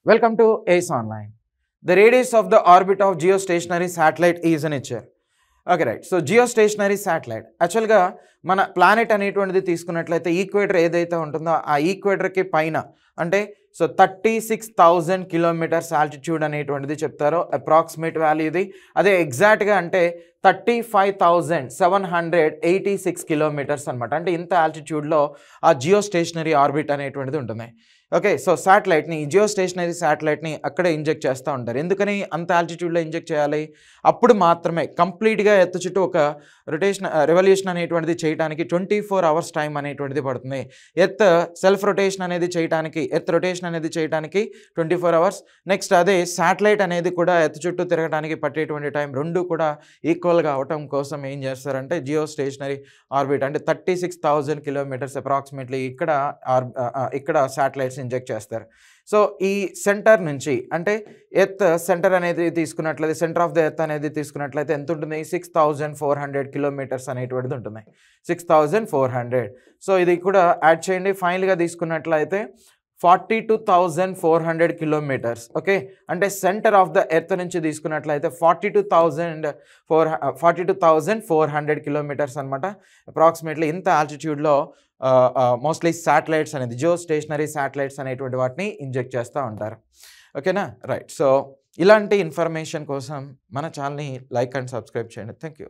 Welcome to ACE Online. The radius of the orbit of geostationary satellite is an nature. Okay right. So geostationary satellite యాక్చువల్గా మన planet అనేటువంటిది తీసుకున్నట్లయితే equator ఏదైతే ఉంటుందో ఆ ఈక్వేటర్కి పైన అంటే సో 36,000 కిలోమీటర్స్ ఆల్టిట్యూడ్ అనేటువంటిది చెప్తారు అప్రాక్సిమేట్ వాల్యూ ఇది. అదే ఎగ్జాక్ట్గా అంటే 35,786 కిలోమీటర్స్ అనమాట. అంటే ఇంత ఆల్టిట్యూడ్లో ఆ జియోస్టేషనరీ ఆర్బిట్ అనేటువంటిది ఉంటుంది. ఓకే, సో శాటిలైట్ని జియోస్టేషనరీ శాటిలైట్ని అక్కడే ఇంజెక్ట్ చేస్తూ ఉంటారు. ఎందుకని అంత ఆల్టిట్యూడ్లో ఇంజెక్ట్ చేయాలి? అప్పుడు మాత్రమే కంప్లీట్గా ఎత్తు చుట్టూ ఒక రెవల్యూషన్ అనేటువంటిది చేయడానికి 24 అవర్స్ టైం అనేటువంటిది పడుతుంది. సెల్ఫ్ రొటేషన్ అనేది చేయడానికి రొటేషన్ అనేది చేయడానికి 24 అవర్స్. నెక్స్ట్ అదే శాటిలైట్ అనేది కూడా ఎత్తు చుట్టూ తిరగడానికి పట్టేటువంటి టైం రెండు కూడా ఈక్వల్గా అవటం కోసం ఏం చేస్తారంటే జియోస్టేషనరీ ఆర్బిట్ అంటే 36,000 కిలోమీటర్స్ అప్రాక్సిమేట్లీ ఇక్కడ శాటిలైట్స్ ఇంజెక్ట్ చేస్తారు. సో ఈ సెంటర్ నుంచి అంటే సెంటర్ అనేది తీసుకున్నట్లయితే సెంటర్ ఆఫ్ ద ఎర్త్ అనేది తీసుకున్నట్లయితే ఎంత ఉంటుంది? 6,400 కిలోమీటర్స్ అనేటువంటిది ఉంటుంది. 6,400. సో ఇది కూడా యాడ్ చేయండి. ఫైనల్గా తీసుకున్నట్లయితే 42,400 కిలోమీటర్స్. ఓకే, అంటే సెంటర్ ఆఫ్ ద ఎర్త్ నుంచి తీసుకున్నట్లయితే 42,400 కిలోమీటర్స్ అనమాట. అప్రాక్సిమేట్లీ ఇంత ఆల్టిట్యూడ్లో మోస్ట్లీ శాటిలైట్స్ అనేది జియోస్టేషనరీ శాటిలైట్స్ అనేటువంటి వాటిని ఇంజెక్ట్ చేస్తూ ఉంటారు. ఓకేనా, రైట్. సో ఇలాంటి ఇన్ఫర్మేషన్ కోసం మన ఛానల్ని లైక్ అండ్ సబ్స్క్రైబ్ చేయండి. Thank you.